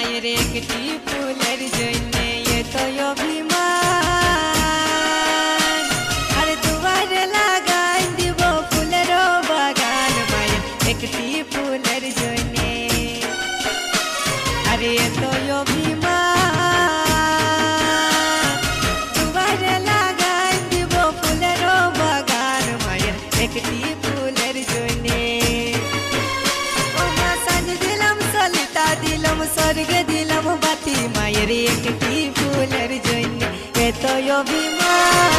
মায়ের একটি ফুলের জন্য এত অভিমান। আরে দুয়ারে লাগাই দিব ফুলের বাগান মায়ের একটি ফুলের জন্য। আরে এত অভিমান, দুয়ারে লাগাই দিব ফুলের বাগান মায়ের একটি ফুলের জন্য। দিলাম স্বর্গে দিলাম বাতি মায়ের একটি ফুলের জন্য এত অভিমান।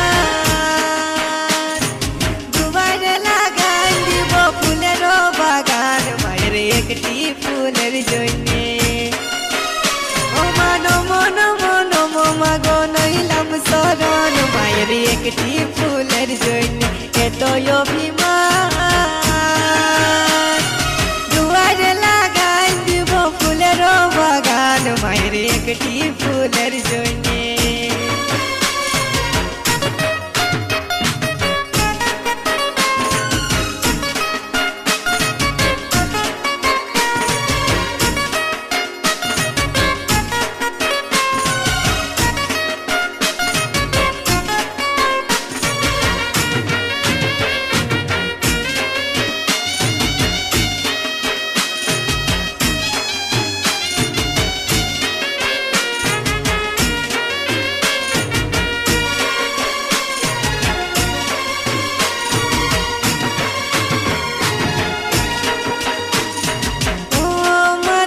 দুবারে লাগাই দিব ফুলের বাগান মায়ের একটি ফুলের জন্য। ও মান মন মন মাগো নইলাম শরণ মায়ের একটি ফুলের জন্য এত অভিমান। দুয়ারে লাগাই দিব ফুলের বাগান মায়ের একটি ফুলের জন্য।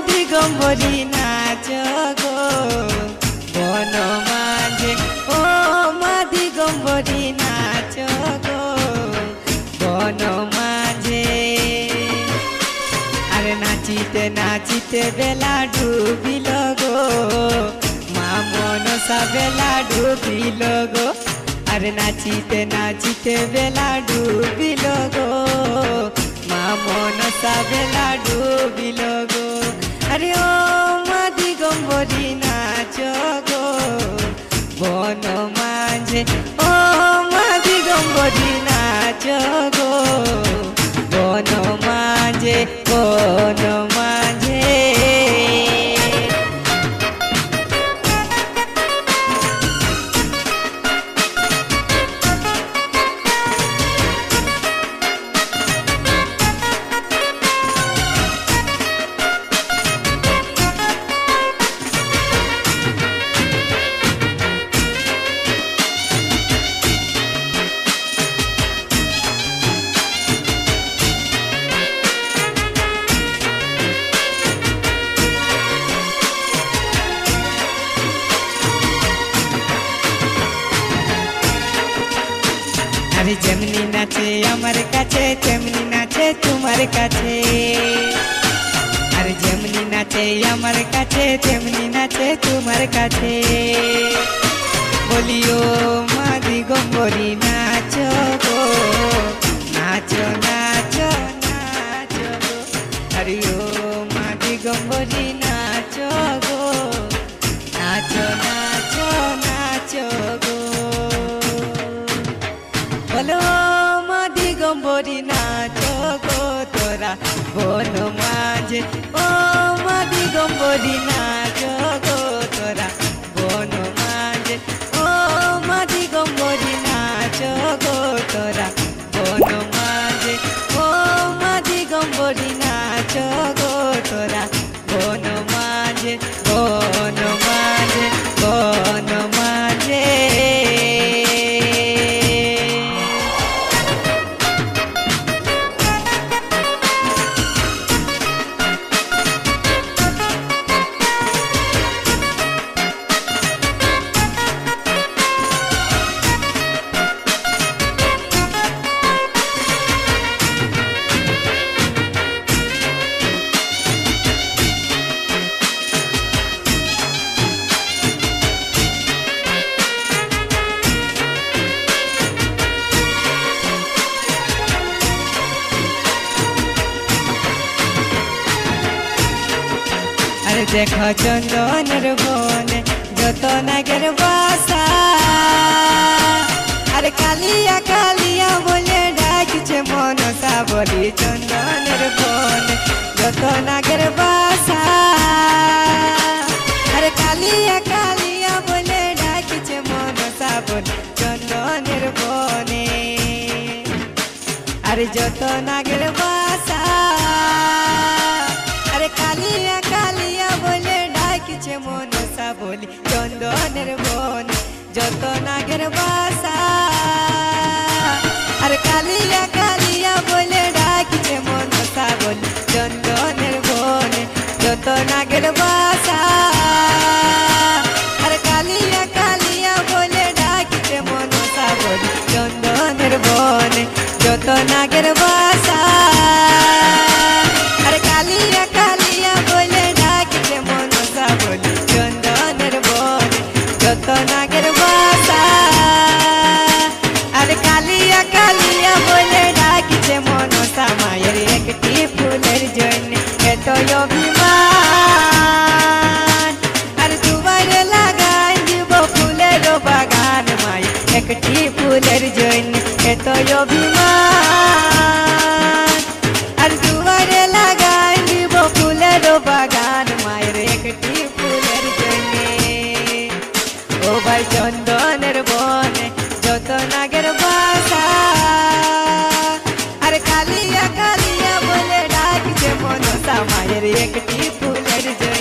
দিগম্বরী নাচ গো বন মাঝে, ও মা দিগম্বরী নাচ গো বন মাঝে। আরে নাচিতে নাচিতে বেলা ডুবিল গো মা মনসা বেলা ডুবিল গো। আরে নাচিতে নাচিতে বেলা ডুবিল গো মা মনসা বেলা ডুবিল গো। আরে ও মা দিগম্বরী নাচ গো বন মাঝে, ও মা দিগম্বরী নাচ গো বন মাঝে, বন মাঝে। আরে যেমনি নাচে আমার কাছে তেমনি নাচে তোমার কাছে। আরে যেমনি নাচে আমার কাছে তেমনি নাচে তোমার কাছে। বলিও মা দিগম্বরী নাচ গো নাচ নাচ নাচ গো। আরে ও মা দিগম্বরী নাচ গো নাচ নাচ নাচ গো। বলো মা দিগম্বরী নাচ গো তোরা বন মাঝে, ও মা দিগম্বরী নাচ গো তোরা বন মাঝে, ও মা দিগম্বরী নাচ গো তোরা বন মাঝে, ও মা দিগম্বরী নাচ গো তোরা বন মাঝে, বন মাঝে, বন মাঝে। দেখো চন্দনের বনে যত নাগের বাসা। আরে কালিয়া কালিয়া বলে ডাকছে মনসা বলি চন্দনের বনে যত নাগের বাসা। আরে যত নাগের বাসা আরে কালিয়া কালিয়া বলে ডাকিছে মনসা বলি চন্দনের বন যত নাগের বাসা আরে কালিয়া কালিয়া বলে ডাকিছে মনসা বলি চন্দনের বন যত নাগের বাসা আরে কালিয়া কালিয়া বলে ডাকিছে মনসা বলি চন্দনের বন যত নাগের বাসা আরে কালিয়া কালিয়া বলে ডাকিছে মনসা বলি চন্দনের বন যত নাগের বাসা আরে কালিয়া কালিয়া বলে ডাকিছে মনসা মায়ের একটি ফুলের জন্য এত অভিমান আর দুবারে লাগাই দিব ফুলের বাগান মায়ের একটি ফুলের জন্য এত অভিমান আর দুবারে লাগাই দিব ফুলের বাগান মায়ের একটি ফুলের জন্য ও ভাই চন্দনের বনে যত নাগের বাসা আর কালিয়া কালিয়া বলে ডাকছে মনসা মায়ের একটি ফুলের জন্য